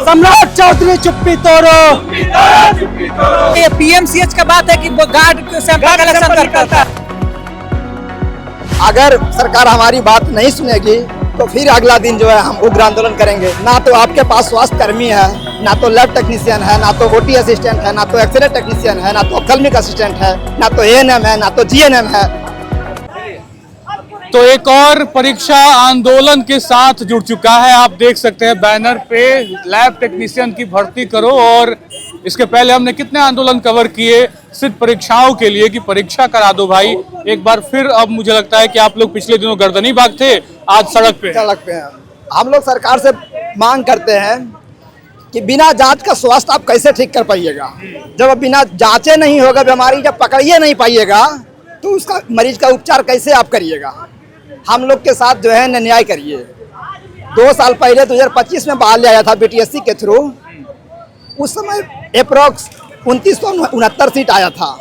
सम्राट चौधरी चुप्पी तोड़ो। ये पीएमसीएच का बात है कि वो गार्ड से कलेक्शन करता है। अगर सरकार हमारी बात नहीं सुनेगी तो फिर अगला दिन जो है हम उग्र आंदोलन करेंगे। ना तो आपके पास स्वास्थ्य कर्मी है, ना तो लैब टेक्नीशियन है, ना तो ओटी असिस्टेंट है, ना तो एक्सरे टेक्नीशियन है, ना तो ऑप्थेल्मिक असिस्टेंट है, ना तो एएनएम है, ना तो जीएनएम है। तो एक और परीक्षा आंदोलन के साथ जुड़ चुका है। आप देख सकते हैं बैनर पे लैब टेक्नीशियन की भर्ती करो। और इसके पहले हमने कितने आंदोलन कवर किए सिर्फ परीक्षाओं के लिए कि परीक्षा करा दो भाई। एक बार फिर अब मुझे लगता है कि आप लोग पिछले दिनों गर्दनी बाग थे, आज सड़क पे हैं। हम लोग सरकार से मांग करते हैं कि बिना जांच का स्वास्थ्य आप कैसे ठीक कर पाइएगा। जब बिना जांचे नहीं होगा, बीमारी जब पकड़िए नहीं पाइएगा तो उसका मरीज का उपचार कैसे आप करिएगा। हम लोग के साथ जो है न्याय करिए। 2 साल पहले 2025 में बहाल आया था बीटीएससी के थ्रू। उस समय अप्रोक्स 2969 सीट आया था,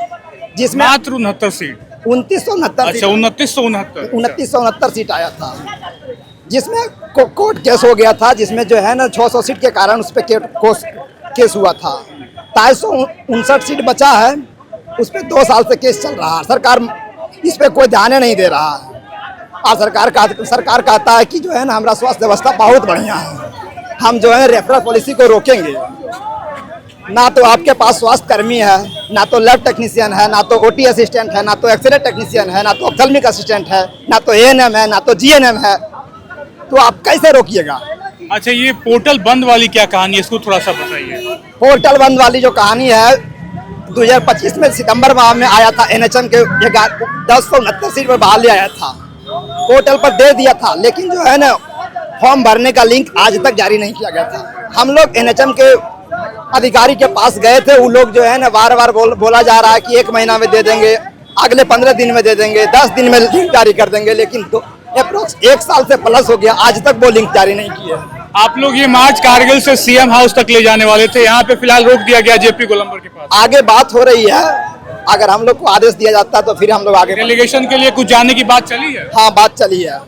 जिसमें मात्र 69 सीट 2969 अच्छा 2969 सीट आया था, जिसमें कोर्ट केस हो गया था, जिसमें जो है ना 600 सीट के कारण उस पर केस हुआ था। 259 सीट बचा है, उस पर 2 साल से केस चल रहा है। सरकार इस पे कोई ध्यान नहीं दे रहा है। और सरकार कहता है कि जो है ना हमारा स्वास्थ्य व्यवस्था बहुत बढ़िया है, हम जो है रेफरल पॉलिसी को रोकेंगे। ना तो आपके पास स्वास्थ्य कर्मी है, ना तो लैब टेक्नीशियन है, ना तो ओटी असिस्टेंट है, ना तो एक्सरे टेक्नीशियन है, ना तो ऑप्थेल्मिक असिस्टेंट है, ना तो एएनएम है, ना तो जीएनएम है। तो आप कैसे रोकिएगा। अच्छा, ये पोर्टल बंद वाली क्या कहानी है, इसको थोड़ा सा बताइए। पोर्टल बंद वाली जो कहानी है 2025 में सितंबर माह में आया था। एनएचएम के 1069 सीट पर बहाली आया था, पोर्टल पर दे दिया था, लेकिन जो है ना फॉर्म भरने का लिंक आज तक जारी नहीं किया गया था। हम लोग एनएचएम के अधिकारी के पास गए थे, वो लोग जो है ना बार बार बोला जा रहा है कि 1 महीना में दे देंगे, अगले 15 दिन में दे देंगे, 10 दिन में लिंक जारी कर देंगे, लेकिन अप्रोक्स 1 साल से प्लस हो गया, आज तक वो लिंक जारी नहीं किए। आप लोग ये मार्च कारगिल से सीएम हाउस तक ले जाने वाले थे, यहाँ पे फिलहाल रोक दिया गया जेपी गोलंबर के पास। आगे बात हो रही है, अगर हम लोग को आदेश दिया जाता तो फिर हम लोग आगे डेलीगेशन के लिए कुछ जाने की बात चली है। हाँ, बात चली है।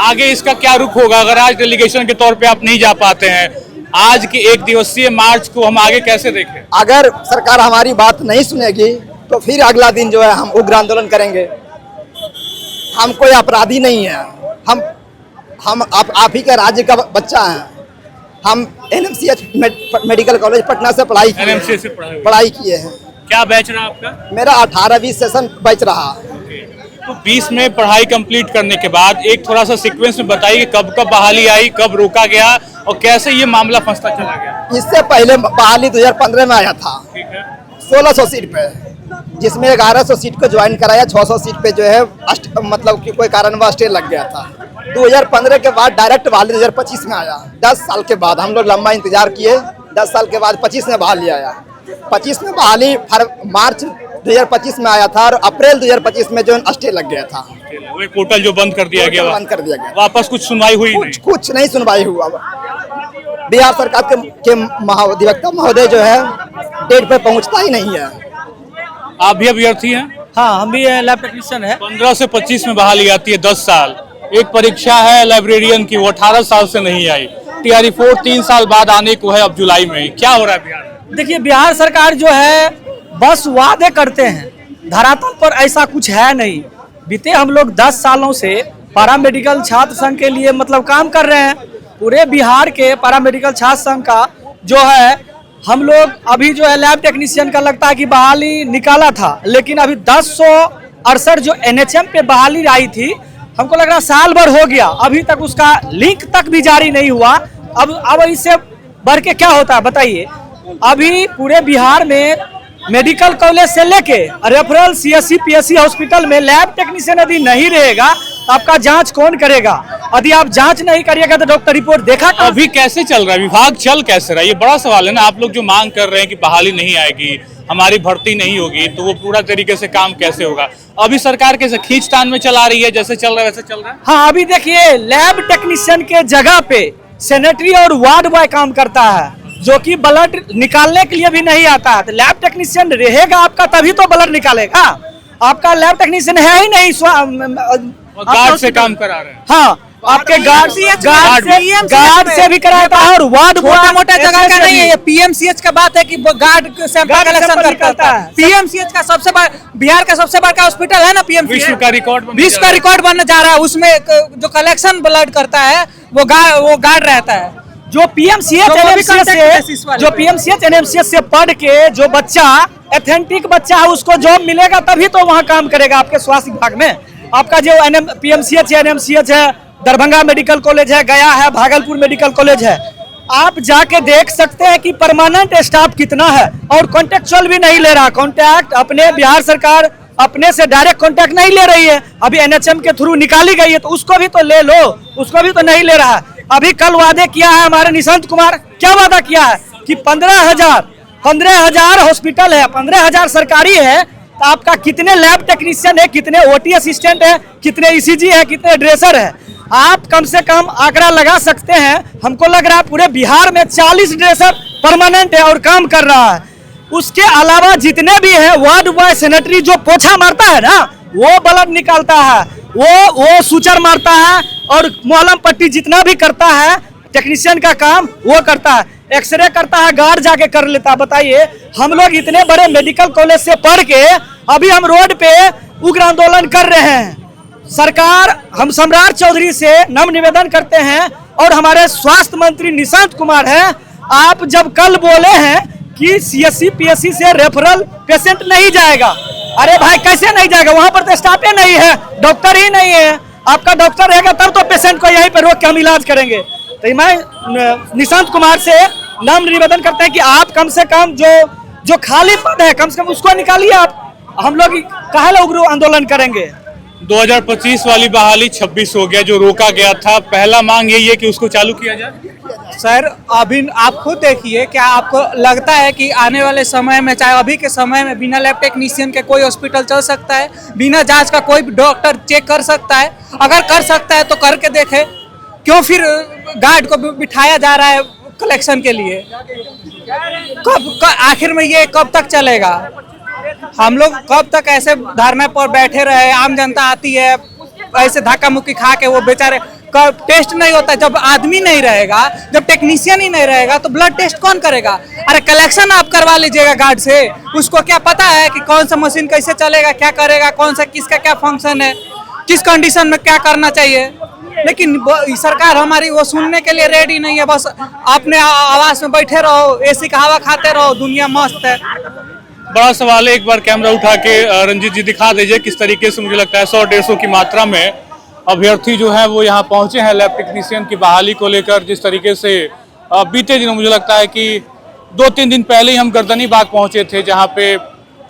आगे इसका क्या रुख होगा अगर आज डेलीगेशन के तौर पे आप नहीं जा पाते हैं? आज की 1 दिवसीय मार्च को हम आगे कैसे देखें? अगर सरकार हमारी बात नहीं सुनेगी तो फिर अगला दिन जो है हम उग्र आंदोलन करेंगे। हम कोई अपराधी नहीं है, हम आप ही के राज्य का बच्चा है। हम एनएमसीएच मेडिकल कॉलेज पटना से पढ़ाई किए हैं। क्या बैच रहा आपका? मेरा 18-20 सेशन बैच रहा। तो 20 में पढ़ाई कंप्लीट करने के बाद एक थोड़ा सा सीक्वेंस में बताइए कब कब बहाली आई, कब रोका गया और कैसे ये मामला फंसता चला गया। इससे पहले बहाली 2015 में आया था, 1600 सीट पे, जिसमें 1100 सीट को ज्वाइन कराया। 600 सीट पे जो है मतलब कि कोई कारणवश स्टे लग गया था। 2015 के बाद डायरेक्ट बहाली 2025 में आया। 10 साल के बाद हम लोग लंबा इंतजार किए। 10 साल के बाद 25 में बहाली आया। 25 में बहाली मार्च 2025 में आया था और अप्रैल 2025 में जो स्टे लग गया था। वही पोर्टल जो बंद कर दिया गया, वापस कुछ सुनवाई हुई कुछ नहीं सुनवाई हुआ। बिहार सरकार के महाधिवक्ता महोदय जो है डेट पे पहुंचता ही नहीं है। आप भी अभ्यर्थी हैं? हाँ, हम भी लैब टेक्नीशियन है। 15 से 25 में बहाली आती है, 10 साल। एक परीक्षा है लाइब्रेरियन की, वो 18 साल से नहीं आई। टीआरई 4 3 साल बाद आने को है, अब जुलाई में। क्या हो रहा है बिहार में? देखिए, बिहार सरकार जो है बस वादे करते हैं, धरातल पर ऐसा कुछ है नहीं। बीते हम लोग 10 सालों से पैरामेडिकल छात्र संघ के लिए मतलब काम कर रहे हैं। पूरे बिहार के पैरामेडिकल छात्र संघ का जो है हम लोग अभी जो है लैब टेक्नीशियन का लगता है कि बहाली निकाला था, लेकिन अभी 1068 जो एनएचएम पे बहाली आई थी, हमको लग रहा साल भर हो गया, अभी तक उसका लिंक तक भी जारी नहीं हुआ। अब इससे बढ़ के क्या होता है बताइए। अभी पूरे बिहार में मेडिकल कॉलेज से लेके रेफरल सीएससी पीएससी हॉस्पिटल में लैब टेक्नीशियन यदि नहीं रहेगा तो आपका जांच कौन करेगा? यदि आप जांच नहीं करिएगा तो डॉक्टर रिपोर्ट देखा। अभी कैसे चल रहा है विभाग, चल कैसे रहा है? ये बड़ा सवाल है ना। आप लोग जो मांग कर रहे हैं कि बहाली नहीं आएगी, हमारी भर्ती नहीं होगी, तो वो पूरा तरीके से काम कैसे होगा? अभी सरकार कैसे खींचतान में चला रही है, जैसे चल रहा है वैसे चल रहा है? हाँ, अभी देखिए लैब टेक्नीशियन के जगह पे सैनिटरी और वार्ड बॉय काम करता है, जो कि ब्लड निकालने के लिए भी नहीं आता है। तो लैब टेक्नीशियन रहेगा आपका तभी तो ब्लड निकालेगा। आपका लैब टेक्नीशियन है ही नहीं, गार्ड से काम करा रहे हैं। हाँ, आपके गार्ड से भी कराता है और वार्ड मोटा जगह का नहीं है, ये पीएमसीएच का बात है कि गार्ड सैंपल कलेक्शन करता है। पीएमसीएच का सबसे बड़ा, बिहार का सबसे बड़ा हॉस्पिटल है ना पीएमसीएच, विश्व का रिकॉर्ड बनने जा रहा है। उसमें जो कलेक्शन ब्लड करता है वो गार्ड रहता है। जो पीएमसीएच एनएमसीएच से पढ़ के जो बच्चा एथेंटिक बच्चा है उसको जॉब मिलेगा तभी तो वहाँ काम करेगा आपके स्वास्थ्य विभाग में। आपका जो पीएमसीएच है, एनएमसीएच है, दरभंगा मेडिकल कॉलेज है, गया है, भागलपुर मेडिकल कॉलेज है, आप जाके देख सकते हैं कि परमानेंट स्टाफ कितना है और कॉन्ट्रेक्चुअल भी नहीं ले रहा। कॉन्ट्रैक्ट अपने बिहार सरकार अपने से डायरेक्ट कॉन्ट्रैक्ट नहीं ले रही है, अभी एनएचएम के थ्रू निकाली गई है तो उसको भी तो ले लो, उसको भी तो नहीं ले रहा। अभी कल वादे किया है हमारे निशांत कुमार, क्या वादा किया है कि 15,000 हॉस्पिटल है, 15,000 सरकारी है, तो आपका कितने लैब टेक्नीशियन है, कितने ओटी असिस्टेंट है, कितने ईसीजी है, कितने ड्रेसर है, आप कम से कम आंकड़ा लगा सकते हैं। हमको लग रहा है पूरे बिहार में 40 ड्रेसर परमानेंट है और काम कर रहा है। उसके अलावा जितने भी है वार्ड बॉय सैनिटरी जो पोछा मारता है ना, वो ब्लड निकालता है, वो सूचर मारता है और मोहलम पट्टी जितना भी करता है टेक्नीशियन का काम वो करता है, एक्सरे करता है, गार्ड जाके कर लेता है। बताइए हम लोग इतने बड़े मेडिकल कॉलेज से पढ़ के अभी हम रोड पे उग्र आंदोलन कर रहे हैं। सरकार, हम सम्राट चौधरी से नम्र निवेदन करते हैं और हमारे स्वास्थ्य मंत्री निशांत कुमार हैं, आप जब कल बोले हैं कि सीएससी पीएससी से रेफरल पेशेंट नहीं जाएगा, अरे भाई कैसे नहीं जाएगा, वहां पर तो स्टाफ ही नहीं है, डॉक्टर ही नहीं है। आपका डॉक्टर रहेगा तब तो पेशेंट को यहीं पर रोक के हम इलाज करेंगे। तो मैं निशांत कुमार से नम्र निवेदन करते हैं कि आप कम से कम जो खाली पद है कम से कम उसको निकालिए। आप हम लोग काहे उग्र आंदोलन करेंगे। 2025 वाली बहाली 26 हो गया जो रोका गया था, पहला मांग यही है कि उसको चालू किया जाए। सर अभी आप खुद देखिए, क्या आपको लगता है कि आने वाले समय में, चाहे अभी के समय में, बिना लैब टेक्नीशियन के कोई हॉस्पिटल चल सकता है? बिना जांच का कोई डॉक्टर चेक कर सकता है? अगर कर सकता है तो करके देखे, क्यों फिर गार्ड को बिठाया जा रहा है कलेक्शन के लिए? आखिर में ये कब तक चलेगा? हम लोग कब तक ऐसे धरने पर बैठे रहे? आम जनता आती है ऐसे धक्का मुक्की खा के, वो बेचारे टेस्ट नहीं होता। जब आदमी नहीं रहेगा, जब टेक्नीशियन ही नहीं रहेगा तो ब्लड टेस्ट कौन करेगा? अरे कलेक्शन आप करवा लीजिएगा गार्ड से, उसको क्या पता है कि कौन सा मशीन कैसे चलेगा, क्या करेगा, कौन सा किसका क्या फंक्शन है, किस कंडीशन में क्या करना चाहिए। लेकिन सरकार हमारी वो सुनने के लिए रेडी नहीं है। बस अपने आवास में बैठे रहो, एसी का हवा खाते रहो, दुनिया मस्त है। बड़ा सवाल है, एक बार कैमरा उठा के रंजीत जी दिखा दीजिए किस तरीके से मुझे लगता है 100-150 की मात्रा में अभ्यर्थी जो है वो यहाँ पहुंचे हैं लैब टेक्नीशियन की बहाली को लेकर। जिस तरीके से बीते दिनों, मुझे लगता है कि 2-3 दिन पहले ही हम गर्दनी बाग पहुंचे थे, जहाँ पे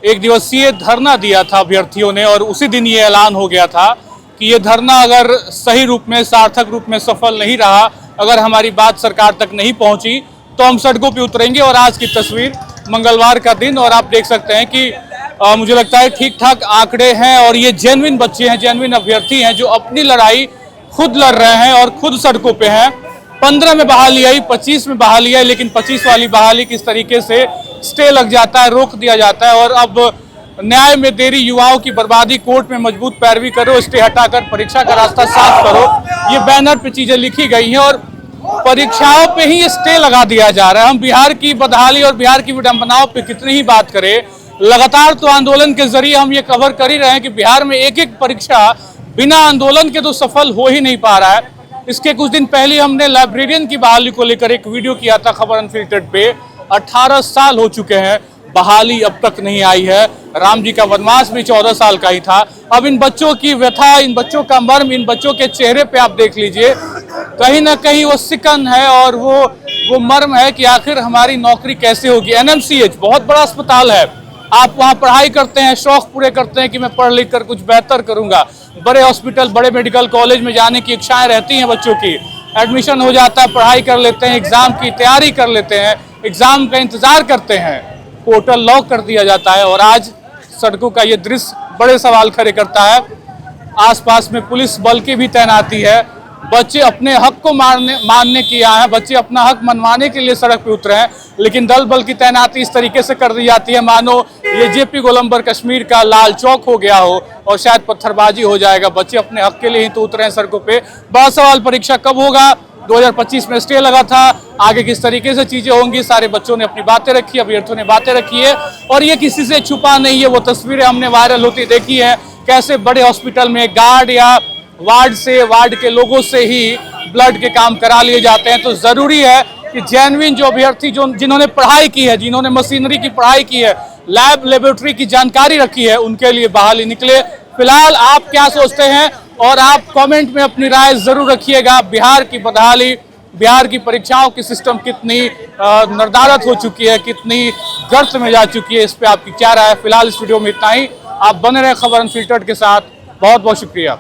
एक दिवसीय धरना दिया था अभ्यर्थियों ने, और उसी दिन ये ऐलान हो गया था कि ये धरना अगर सही रूप में, सार्थक रूप में सफल नहीं रहा, अगर हमारी बात सरकार तक नहीं पहुंची तो हम सड़कों पे उतरेंगे। और आज की तस्वीर, मंगलवार का दिन, और आप देख सकते हैं कि मुझे लगता है ठीक ठाक आंकड़े हैं और ये जेन्युइन बच्चे हैं, जेन्युइन अभ्यर्थी हैं जो अपनी लड़ाई खुद लड़ रहे हैं और खुद सड़कों पे हैं। 15 में बहाली आई, 25 में बहाली आई, लेकिन 25 वाली बहाली किस तरीके से स्टे लग जाता है, रोक दिया जाता है। और अब न्याय में देरी, युवाओं की बर्बादी, कोर्ट में मजबूत पैरवी करो, स्टे हटाकर परीक्षा का रास्ता साफ करो, ये बैनर पे चीजें लिखी गई हैं और परीक्षाओं पे ही स्टे लगा दिया जा रहा है। हम बिहार की बदहाली और बिहार की विडंबनाओं पे कितनी ही बात करें, लगातार तो आंदोलन के जरिए हम ये कवर कर ही रहे हैं कि बिहार में एक एक परीक्षा बिना आंदोलन के तो सफल हो ही नहीं पा रहा है। इसके कुछ दिन पहले हमने लाइब्रेरियन की बहाली को लेकर एक वीडियो किया था खबर अनफिल्टर्ड पे। 18 साल हो चुके हैं, बहाली अब तक नहीं आई है। राम जी का वनवास भी 14 साल का ही था। अब इन बच्चों की व्यथा, इन बच्चों का मर्म, इन बच्चों के चेहरे पे आप देख लीजिए, कहीं ना कहीं वो सिकन है और वो मर्म है कि आखिर हमारी नौकरी कैसे होगी। एनएमसीएच बहुत बड़ा अस्पताल है, आप वहाँ पढ़ाई करते हैं, शौक पूरे करते हैं कि मैं पढ़ लिख कर कुछ बेहतर करूंगा। बड़े हॉस्पिटल, बड़े मेडिकल कॉलेज में जाने की इच्छाएं रहती हैं बच्चों की, एडमिशन हो जाता है, पढ़ाई कर लेते हैं, एग्जाम की तैयारी कर लेते हैं, एग्जाम का इंतजार करते हैं, पोर्टल लॉक कर दिया जाता है। और आज सड़कों का ये दृश्य बड़े सवाल खड़े करता है। आसपास में पुलिस बल की भी तैनाती है, बच्चे अपने हक को मानने के आए हैं, बच्चे अपना हक मनवाने के लिए सड़क पे उतरे हैं, लेकिन दल बल की तैनाती इस तरीके से कर दी जाती है मानो ये जेपी गोलंबर कश्मीर का लाल चौक हो गया हो और शायद पत्थरबाजी हो जाएगा। बच्चे अपने हक के लिए ही तो उतरे हैं सड़कों पे। बड़ा सवाल परीक्षा कब होगा? 2025 में स्टे लगा था, आगे किस तरीके से चीजें होंगी? सारे बच्चों ने अपनी बातें रखी, अभ्यर्थियों ने बातें रखी है और ये किसी से छुपा नहीं है। वो तस्वीरें हमने वायरल होती देखी है, कैसे बड़े हॉस्पिटल में गार्ड या वार्ड के लोगों से ही ब्लड के काम करा लिए जाते हैं। तो जरूरी है कि जेन्युइन जो अभ्यर्थी जिन्होंने पढ़ाई की है, जिन्होंने मशीनरी की पढ़ाई की है, लैब लेबोरेटरी की जानकारी रखी है, उनके लिए बहाली निकले। फिलहाल आप क्या सोचते हैं और आप कमेंट में अपनी राय जरूर रखिएगा। बिहार की बदहाली, बिहार की परीक्षाओं की सिस्टम कितनी नदारद हो चुकी है, कितनी गर्त में जा चुकी है, इस पे आपकी क्या राय है? फिलहाल इस वीडियो में इतना ही। आप बने रहे खबर अनफिल्टर्ड के साथ। बहुत बहुत शुक्रिया।